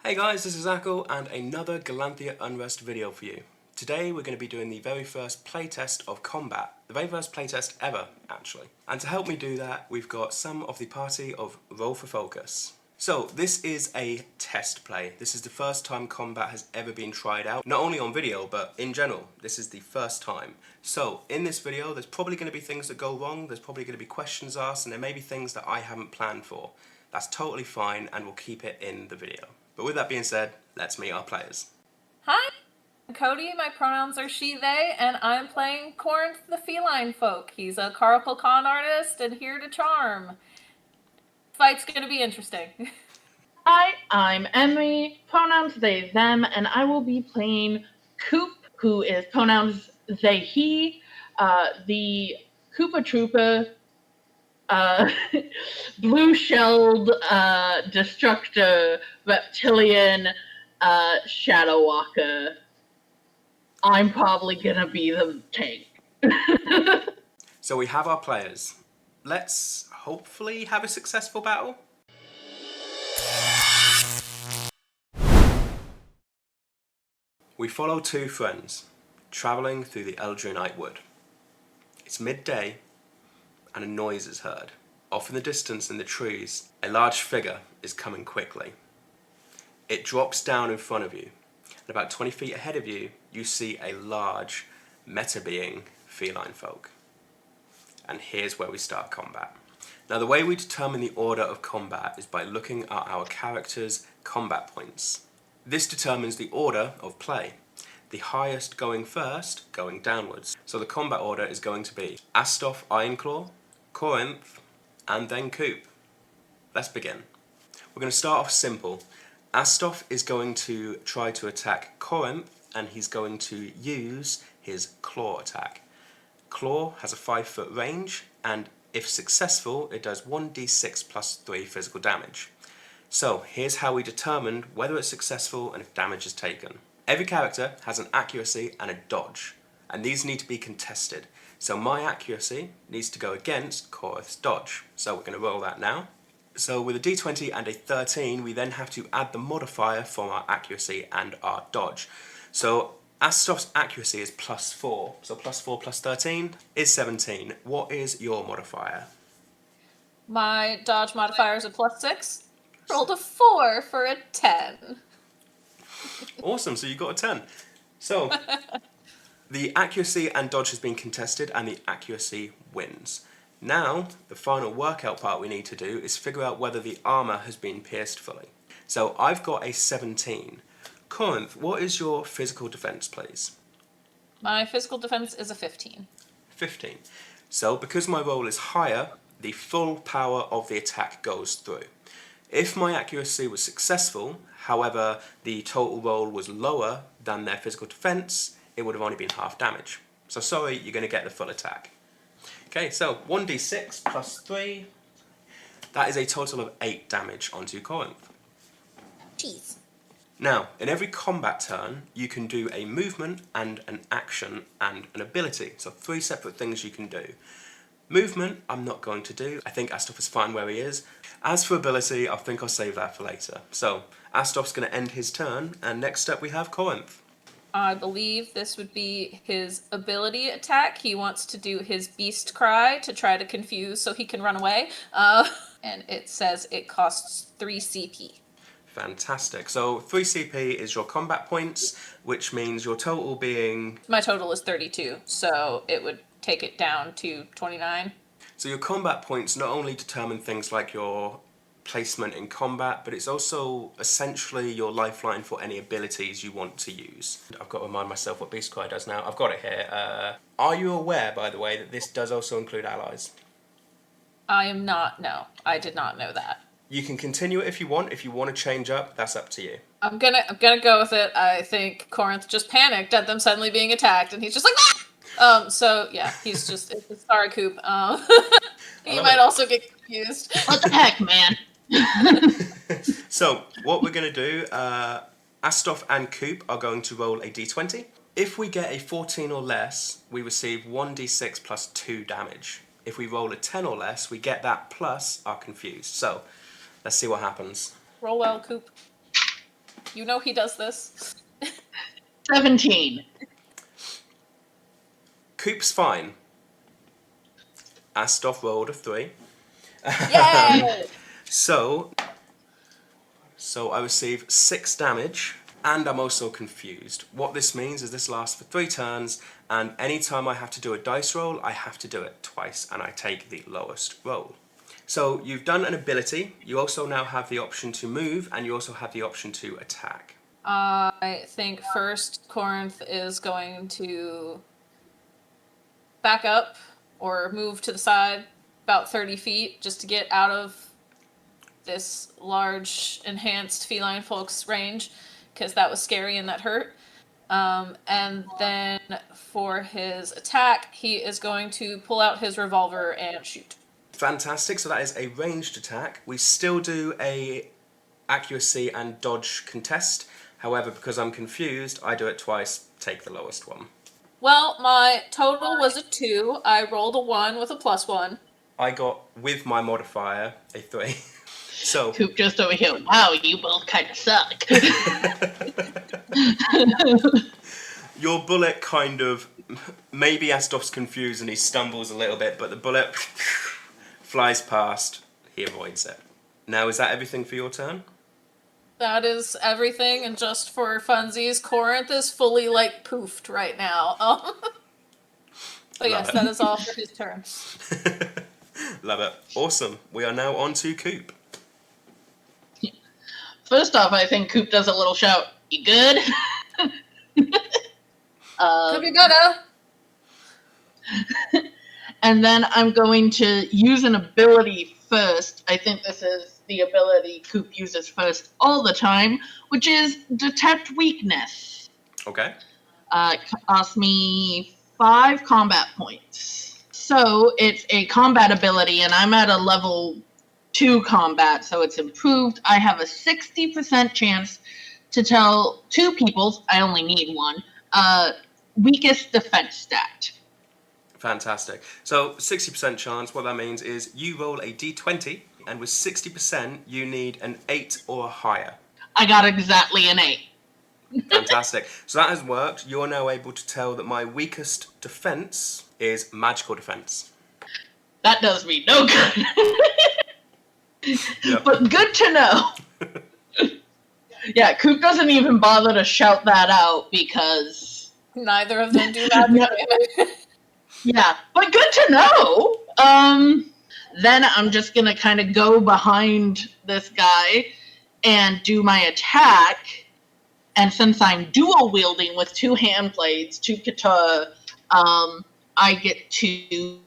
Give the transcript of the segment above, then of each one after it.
Hey guys, this is Akil and another Galanthia Unrest video for you. Today we're going to be doing the very first playtest of Combat. The very first playtest ever, actually. And to help me do that, we've got some of the party of Roll for Focus. So, this is a test play. This is the first time Combat has ever been tried out. Not only on video, but in general. This is the first time. So, in this video, there's probably going to be things that go wrong, there's probably going to be questions asked, and there may be things that I haven't planned for. That's totally fine, and we'll keep it in the video. But with that being said, let's meet our players. Hi, I'm Cody, my pronouns are she, they, and I'm playing Corinth the Feline Folk. He's a colorful con artist and here to charm. Fight's gonna be interesting. Hi, I'm Emmy, pronouns they, them, and I will be playing Coop, who is pronouns they, he, the Koopa Troopa, blue-shelled, destructor, reptilian, shadow walker. I'm probably gonna be the tank. So we have our players. Let's hopefully have a successful battle. We follow two friends, travelling through the Eldrunite Wood. It's midday, and a noise is heard. Off in the distance in the trees, a large figure is coming quickly. It drops down in front of you, and about 20 feet ahead of you, you see a large, meta-being feline folk. And here's where we start combat. Now, the way we determine the order of combat is by looking at our character's combat points. This determines the order of play. The highest going first, going downwards. So the combat order is going to be Astoff Ironclaw, Corinth, and then Coop. Let's begin. We're going to start off simple. Astoff is going to try to attack Corinth, and he's going to use his claw attack. Claw has a 5-foot range, and if successful, it does 1d6 plus 3 physical damage. So here's how we determine whether it's successful and if damage is taken. Every character has an accuracy and a dodge, and these need to be contested. So my accuracy needs to go against Corinth's dodge. So we're going to roll that now. So with a d20 and a 13, we then have to add the modifier from our accuracy and our dodge. So Astoff's accuracy is +4, so +4 plus 13 is 17. What is your modifier? My dodge modifier is a +6. Rolled a 4 for a 10. Awesome, so you got a 10. So, the accuracy and dodge has been contested, and the accuracy wins. Now, the final workout part we need to do is figure out whether the armour has been pierced fully. So, I've got a 17. Corinth, what is your physical defense, please? My physical defense is a 15. 15. So, because my roll is higher, the full power of the attack goes through. If my accuracy was successful, however, the total roll was lower than their physical defense, it would have only been half damage. So sorry, you're going to get the full attack. Okay, so 1d6 plus 3, that is a total of 8 damage onto Corinth. Jeez. Now, in every combat turn, you can do a movement and an action and an ability. So 3 separate things you can do. Movement, I'm not going to do. I think Astoff is fine where he is. As for ability, I think I'll save that for later. So, Astoff's going to end his turn, and next up we have Corinth. I believe this would be his ability attack. He wants to do his beast cry to try to confuse so he can run away. And it says it costs 3 CP. Fantastic. So 3 CP is your combat points, which means your total being... My total is 32, so it would take it down to 29. So your combat points not only determine things like your placement in combat, but it's also essentially your lifeline for any abilities you want to use. I've got to remind myself what Beast Cry does now. I've got it here. Are you aware, by the way, that this does also include allies? I am not, no. I did not know that. You can continue it if you want. If you want to change up, that's up to you. I'm gonna go with it. I think Corinth just panicked at them suddenly being attacked, and he's just like, ah! So yeah, he's just, sorry, Coop. He might also get confused. What the heck, man? So, what we're going to do, Astoff and Coop are going to roll a d20. If we get a 14 or less, we receive 1d6 plus 2 damage. If we roll a 10 or less, we get that plus our confused. So, let's see what happens. Roll well, Coop. You know he does this. 17. Coop's fine. Astoff rolled a 3. Yay! So I receive 6 damage, and I'm also confused. What this means is this lasts for 3 turns, and anytime I have to do a dice roll, I have to do it twice, and I take the lowest roll. So you've done an ability, you also now have the option to move, and you also have the option to attack. I think first Corinth is going to back up or move to the side about 30 feet just to get out of this large enhanced feline folk's range, because that was scary and that hurt. And then for his attack, he is going to pull out his revolver and shoot. Fantastic, so that is a ranged attack. We still do a accuracy and dodge contest. However, because I'm confused, I do it twice, take the lowest one. Well, my total was a 2. I rolled a 1 with a +1. I got, with my modifier, a 3. So Coop just over here. Wow, you both kind of suck. your bullet kind of, maybe Astoff's confused and he stumbles a little bit, but the bullet flies past, he avoids it. Now, is that everything for your turn? That is everything, and just for funsies, Corinth is fully, poofed right now. But yes, that is all for his turn. Love it. Awesome. We are now on to Coop. First off, I think Coop does a little shout, "You good?" Could be better. And then I'm going to use an ability first. I think this is the ability Coop uses first all the time, which is Detect Weakness. Okay. Costs me 5 combat points. So it's a combat ability, and I'm at a level 2 combat, so it's improved. I have a 60% chance to tell 2 people's, I only need 1, weakest defense stat. Fantastic. So 60% chance, what that means is you roll a d20, and with 60%, you need an 8 or higher. I got exactly an 8. Fantastic. So that has worked. You're now able to tell that my weakest defense is magical defense. That does me no good. Yep. But good to know. Yeah, Coop doesn't even bother to shout that out because... Neither of them do that. Yeah, but good to know. Then I'm just gonna kind of go behind this guy and do my attack. And since I'm dual wielding with 2 hand blades, 2 katana, I get to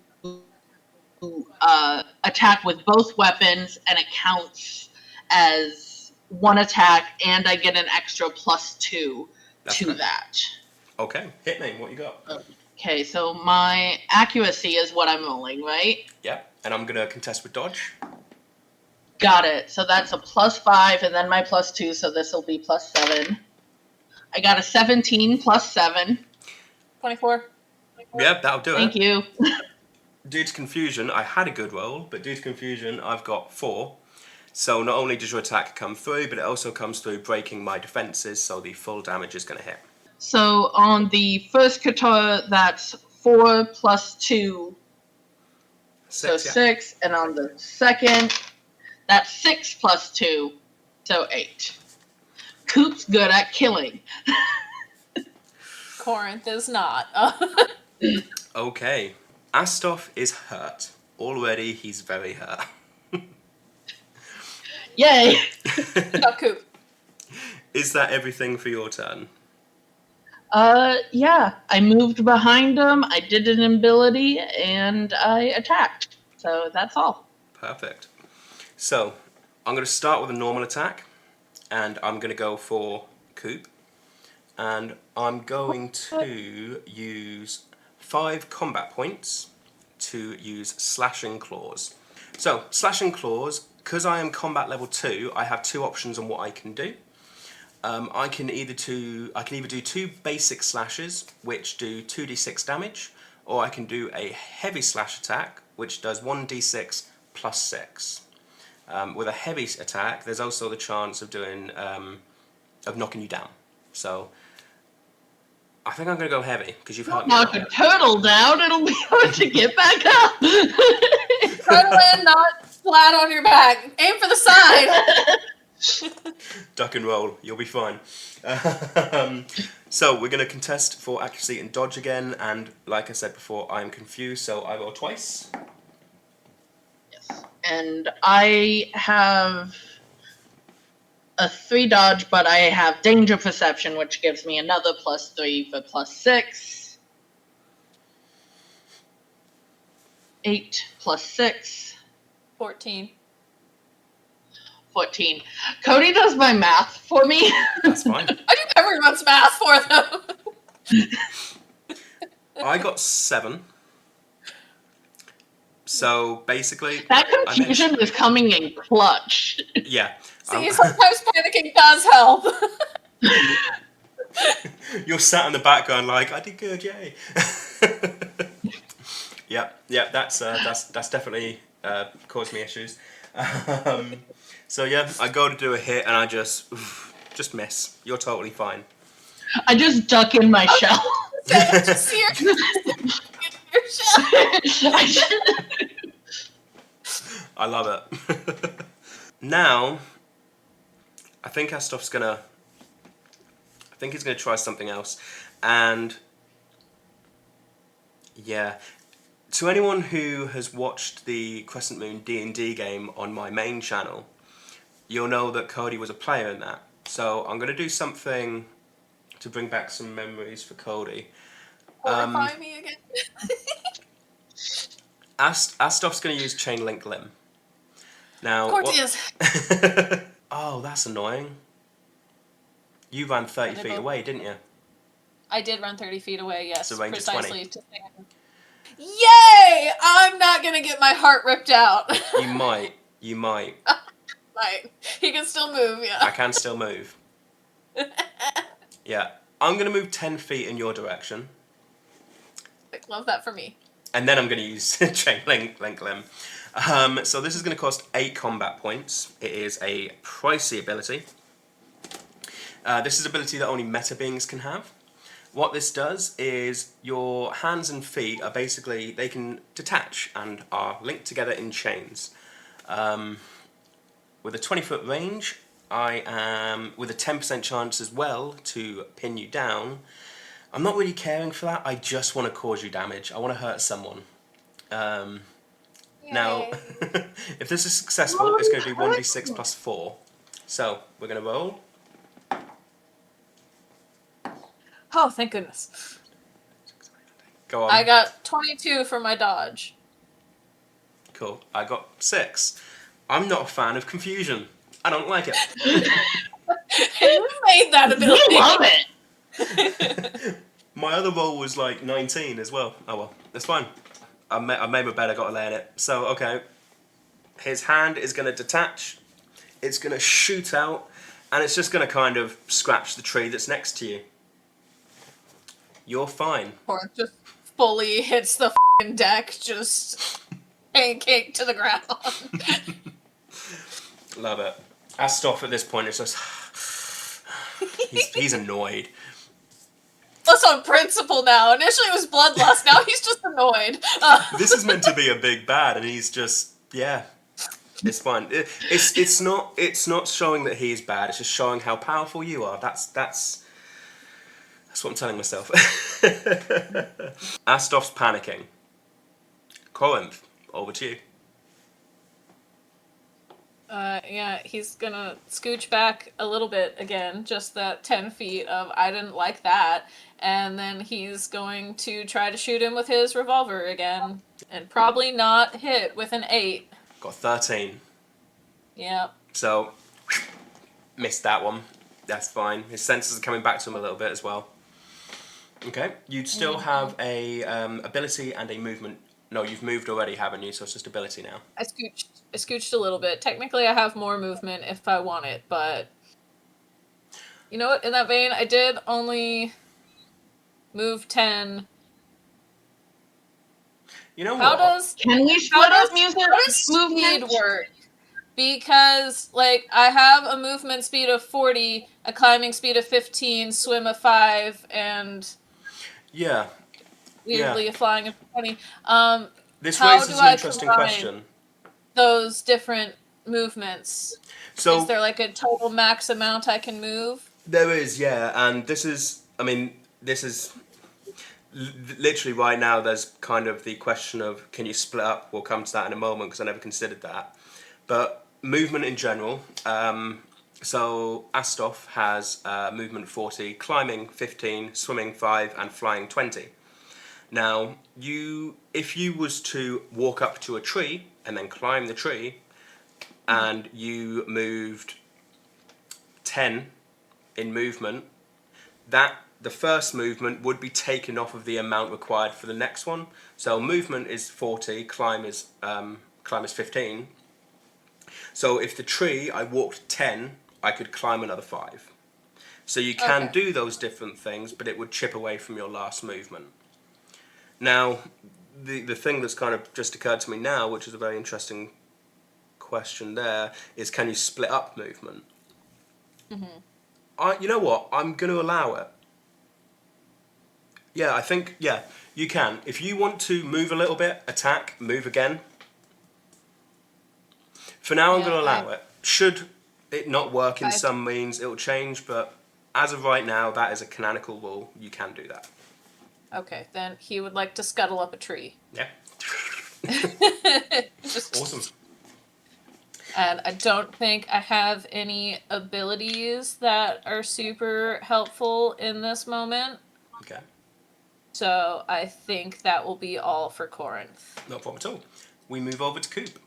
attack with both weapons, and it counts as 1 attack, and I get an extra +2 to right. that. Okay, hit me. What you got? Okay, so my accuracy is what I'm rolling, right? Yeah, and I'm going to contest with dodge. Got it. So that's a +5, and then my +2, so this will be +7. I got a 17 +7. 24. Yeah, that'll do Thank it. you. Due to confusion, I had a good roll, but due to confusion, I've got 4. So not only does your attack come through, but it also comes through breaking my defenses, so the full damage is going to hit. So on the first katana, that's 4 +2, so 6. And on the second, that's 6 +2, so 8. Coop's good at killing. Corinth is not. Okay. Astoff is hurt. Already, he's very hurt. Yay! Not Coop. Is that everything for your turn? Yeah. I moved behind him, I did an ability, and I attacked. So that's all. Perfect. So, I'm going to start with a normal attack, and I'm going to go for Coop. And I'm going to use 5 combat points to use Slashing Claws. So, Slashing Claws, because I am combat level 2, I have 2 options on what I can do. I can either do 2 basic slashes, which do 2d6 damage, or I can do a heavy slash attack, which does 1d6 plus 6. With a heavy attack, there's also the chance of doing of knocking you down. So I think I'm going to go heavy because you've hurt me. Knock a turtle down, it'll be hard to get back up. Try to land not flat on your back. Aim for the side. Duck and roll. You'll be fine. So we're going to contest for accuracy and dodge again. And like I said before, I'm confused, so I roll twice. Yes. And I have a 3 dodge, but I have danger perception, which gives me another +3 for +6. 8 +6. 14. 14. Cody does my math for me. That's fine. I do everyone's math for them. I got 7. So basically, That confusion is coming in clutch. yeah. See, sometimes panicking does help. You're sat in the background like, I did good, yay. yeah, that's definitely caused me issues. So yeah, I go to do a hit and I just miss. You're totally fine. I just duck in my shell. Just see your shell. I love it. Now, I think Astof's gonna try something else, and yeah. To anyone who has watched the Crescent Moon D&D game on my main channel, you'll know that Cody was a player in that. So I'm gonna do something to bring back some memories for Cody. Horrify me again. Astof's gonna use Chain Link Limb. Now, Of course he is. Oh, that's annoying. You ran 30 feet away, didn't you? I did run 30 feet away, yes. So range of 20. Yay! I'm not gonna get my heart ripped out. You might. Like, he can still move, yeah. I can still move. Yeah. I'm going to move 10 feet in your direction. Love that for me. And then I'm going to use Chain Link Limb. So this is going to cost 8 combat points. It is a pricey ability. This is an ability that only meta beings can have. What this does is your hands and feet are basically, they can detach and are linked together in chains. With a 20-foot range, I am with a 10% chance as well to pin you down. I'm not really caring for that, I just want to cause you damage. I want to hurt someone. Now, if this is successful, it's going to be 1d6 plus 4. So, we're going to roll. Oh, thank goodness. Go on. I got 22 for my dodge. Cool. I got 6. I'm not a fan of confusion. I don't like it. You made that ability. You love it. My other roll was like 19 as well. Oh well, that's fine. I made my bed, I got to lay in it. So, okay. His hand is going to detach. It's going to shoot out. And it's just going to kind of scratch the tree that's next to you. You're fine. Or it just fully hits the f***ing deck, just pancake to the ground. Love it. Astoff at this point is just... he's annoyed. That's on principle now. Initially it was bloodlust, now he's just annoyed. This is meant to be a big bad, and he's just... yeah. It's fine. It's not showing that he's bad, it's just showing how powerful you are. That's what I'm telling myself. Astoff's panicking. Corinth, over to you. Yeah, he's gonna scooch back a little bit again, just that 10 feet of I didn't like that, and then he's going to try to shoot him with his revolver again, and probably not hit with an 8. Got 13. Yep. So, missed that one. That's fine. His senses are coming back to him a little bit as well. Okay, you'd still have a ability and a movement. No, you've moved already, haven't you? So it's just ability now. I scooched a little bit. Technically, I have more movement if I want it, but you know what? In that vein, I did only move 10. You know How what? Can we split up music how does movement? speed work? Because, like, I have a movement speed of 40, a climbing speed of 15, swim of 5, and Yeah. weirdly a flying of 20. This How do raises an I interesting combine question. those different movements? So Is there, like, a total max amount I can move? there is, yeah, and this is, I mean, this is literally right now. There's kind of the question of can you split up? We'll come to that in a moment because I never considered that. But movement in general. So Astoff has movement 40, climbing 15, swimming 5, and flying 20. Now, if you was to walk up to a tree and then climb the tree, and you moved 10 in movement, that the first movement would be taken off of the amount required for the next one. So movement is 40, climb is 15. So if the tree I walked 10, I could climb another 5. So you can Okay. do those different things, but it would chip away from your last movement. Now, the thing that's kind of just occurred to me now, which is a very interesting question there, is can you split up movement? You know what? I'm going to allow it. Yeah, I think, yeah, you can. If you want to move a little bit, attack, move again. For now, I'm Yeah, going to allow it. Should it not work in I- some means, it'll change, but as of right now, that is a canonical rule. You can do that. Okay, then he would like to scuttle up a tree. Yeah. Just, Awesome. and I don't think I have any abilities that are super helpful in this moment. Okay. So I think that will be all for Corinth. No problem at all. We move over to Coop.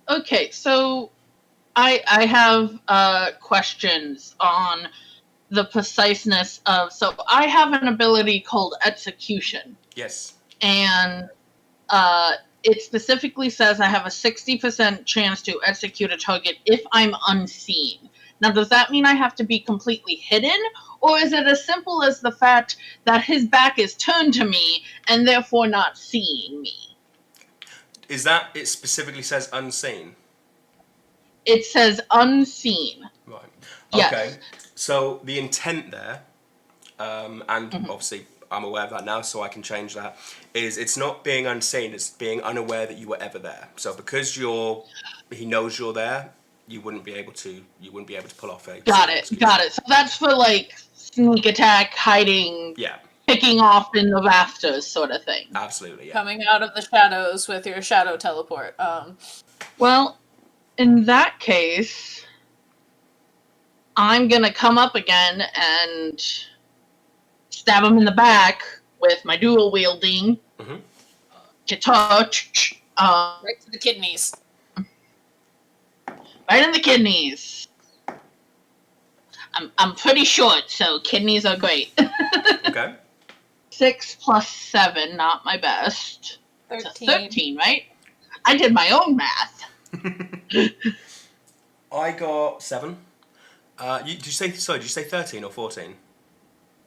Okay, so I have questions on the preciseness of. So I have an ability called execution, Yes. and it specifically says I have a 60% chance to execute a target if I'm unseen. Now, does that mean I have to be completely hidden, or is it as simple as the fact that his back is turned to me and therefore not seeing me? Is that, it specifically says unseen? It says unseen. Right. Yes. Okay. So the intent there, and obviously I'm aware of that now, so I can change that, is it's not being unseen, it's being unaware that you were ever there. So because he knows you're there, you wouldn't be able to pull off a Got execution. it. So that's for like sneak attack, hiding, Yeah, picking off in the rafters sort of thing. absolutely, yeah. Coming out of the shadows with your shadow teleport. Well, in that case, I'm gonna come up again and stab him in the back with my dual wielding guitar. Right to the kidneys. Right in the kidneys. I'm pretty short, so kidneys are great. Okay. 6 plus 7, not my best. 13. So 13, right? I did my own math. I got 7. Did you say 13 or 14?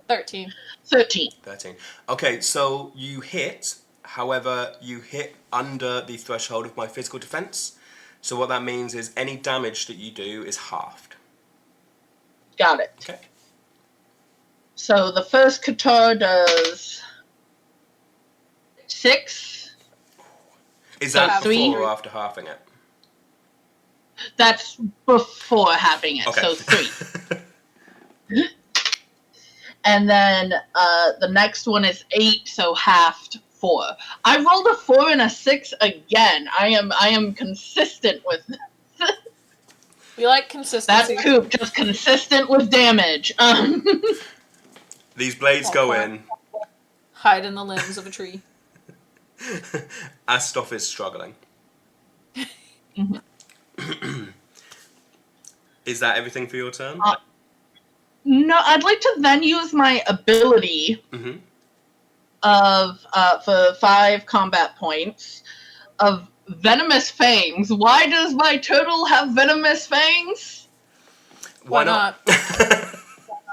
13. 13. 13. Okay, so you hit, however, you hit under the threshold of my physical defense. So what that means is any damage that you do is halved. Got it. Okay. So the first guitar does 6. Is So that three- before or after halving it? That's before having it, Okay. so 3. And then the next one is 8, so halved 4. I rolled a 4 and a 6 again. I am consistent with We like consistency. that. Coop, just consistent with damage. These blades go in. Hide in the limbs of a tree. Astoff is struggling. Is that everything for your turn? No, I'd like to then use my ability of for 5 combat points of venomous fangs. Why does my turtle have venomous fangs? Why not?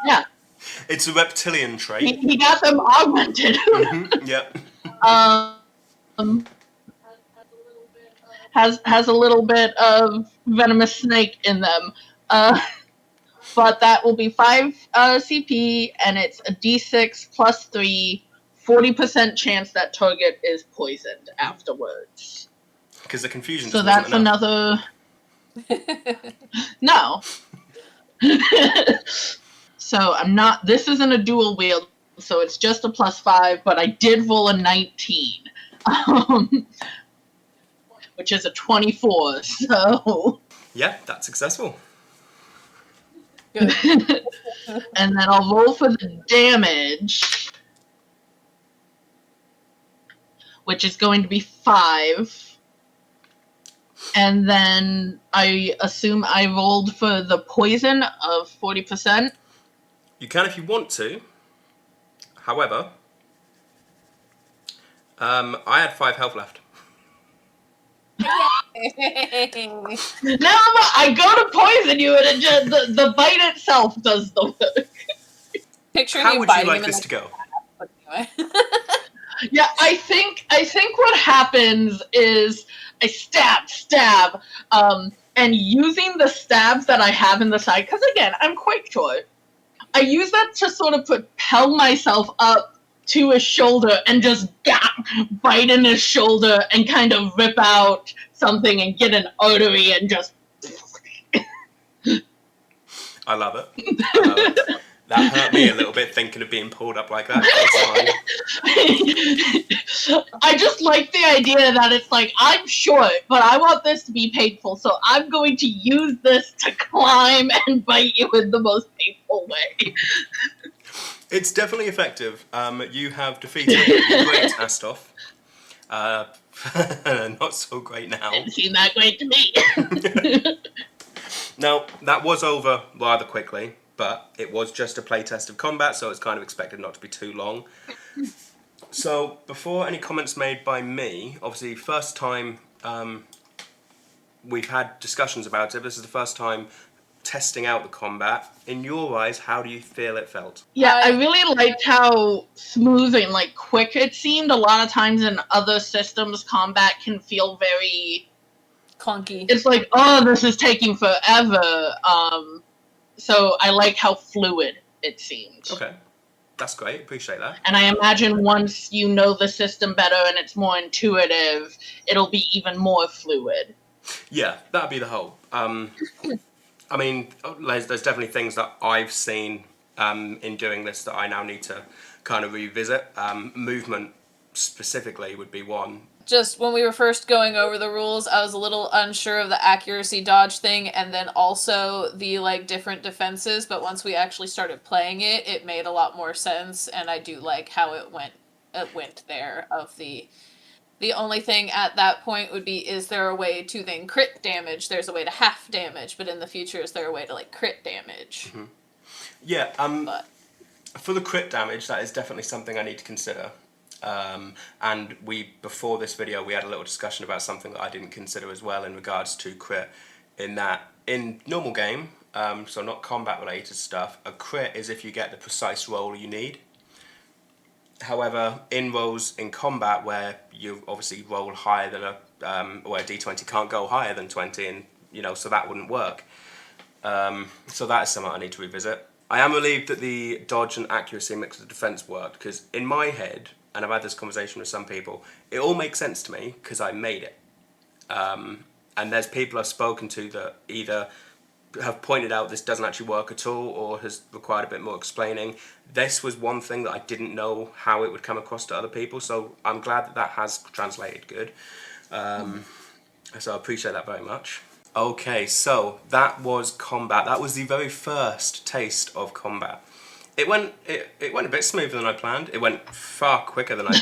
Yeah, It's a reptilian trait. he got them augmented. Yep. has a little bit of venomous snake in them. But that will be 5 CP, and it's a D6 plus 3, 40% chance that target is poisoned afterwards. Because the confusion So just wasn't that's enough. another. No. So I'm not. This isn't a dual wield, so it's just a plus 5. But I did roll a 19, which is a 24. So. Yeah, that's successful. Good. And then I'll roll for the damage, which is going to be 5. And then I assume I rolled for the poison of 40%. You can if you want to. However, I had 5 health left. No, I go to poison you, and it just, the bite itself does the work. Picturing How you would you biting like him this in to go? Anyway. Yeah, I think what happens is I stab, and using the stabs that I have in the side, because again, I'm quite short, I use that to sort of propel myself up to his shoulder and just bite in his shoulder and kind of rip out something and get an artery and just. I love it. I love it. That hurt me a little bit thinking of being pulled up like that. It's fine. I just like the idea that it's like, I'm short, but I want this to be painful, so I'm going to use this to climb and bite you in the most painful way. It's definitely effective. You have defeated the great Astoff. Not so great now. Didn't seem that great to me. Now, that was over rather quickly, but it was just a playtest of combat, so it's kind of expected not to be too long. So, before any comments made by me, obviously, first time we've had discussions about it. This is the first time testing out the combat. In your eyes, how do you feel it felt? Yeah, I really liked how smooth and like quick it seemed. A lot of times in other systems, combat can feel very Clunky. It's like, oh, this is taking forever. So I like how fluid it seemed. Okay, that's great. Appreciate that. And I imagine once you know the system better and it's more intuitive, it'll be even more fluid. Yeah, that'd be the hope. I mean, there's definitely things that I've seen in doing this that I now need to kind of revisit. Movement specifically would be one. Just when we were first going over the rules, I was a little unsure of the accuracy dodge thing, and then also the like different defenses. But once we actually started playing it, it made a lot more sense, and I do like how it went there. Of the only thing at that point would be, is there a way to then crit damage? There's a way to half damage, but in the future, is there a way to like crit damage? Mm-hmm. Yeah. For the crit damage, that is definitely something I need to consider. And before this video, we had a little discussion about something that I didn't consider as well in regards to crit. In that, in normal game, so not combat related stuff, a crit is if you get the precise roll you need. However, in rolls in combat where you obviously roll higher than where a d20 can't go higher than 20, and so that wouldn't work. So that is something I need to revisit. I am relieved that the dodge and accuracy mix of defense worked, because in my head, and I've had this conversation with some people, it all makes sense to me because I made it. And there's people I've spoken to that either have pointed out this doesn't actually work at all or has required a bit more explaining. This was one thing that I didn't know how it would come across to other people, so I'm glad that has translated good. So I appreciate that very much. Okay, so that was combat. That was the very first taste of combat. It went a bit smoother than I planned. It went far quicker than I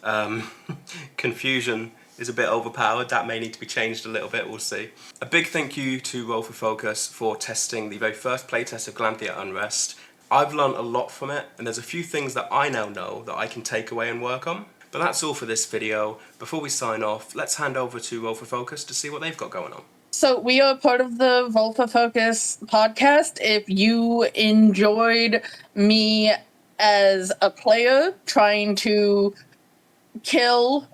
planned. Confusion is a bit overpowered. That may need to be changed a little bit, we'll see. A big thank you to Roll for Focus for testing the very first playtest of Galanthia Unrest. I've learned a lot from it, and there's a few things that I now know that I can take away and work on. But that's all for this video. Before we sign off, let's hand over to Roll for Focus to see what they've got going on. So we are part of the Roll for Focus podcast. If you enjoyed me as a player trying to kill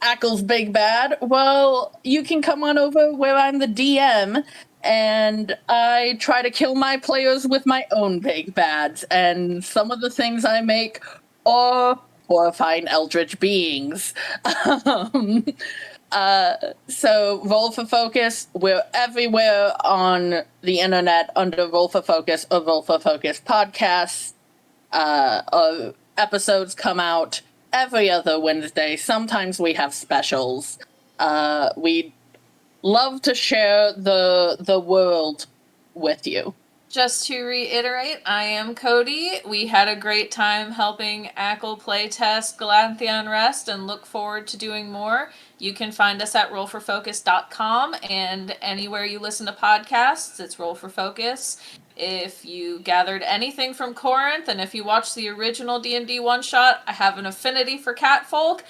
Ackle's Big Bad. Well, you can come on over where I'm the DM, and I try to kill my players with my own big bads, and some of the things I make are horrifying eldritch beings. um, so Roll for Focus, we're everywhere on the internet under Roll for Focus or Roll for Focus podcasts. Our episodes come out every other Wednesday. Sometimes we have specials. We love to share the world with you. Just to reiterate, I am Cody. We had a great time helping Ackle playtest Galanthia Unrest and look forward to doing more. You can find us at rollforfocus.com and anywhere you listen to podcasts, it's Roll for Focus. If you gathered anything from Corinth and if you watched the original D&D one-shot, I have an affinity for catfolk.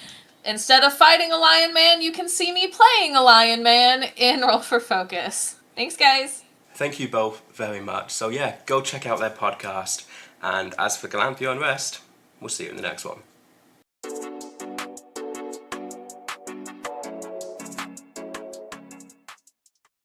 Instead of fighting a lion man, you can see me playing a lion man in Roll for Focus. Thanks, guys. Thank you both very much. So yeah, go check out their podcast. And as for Galanthia Unrest, we'll see you in the next one.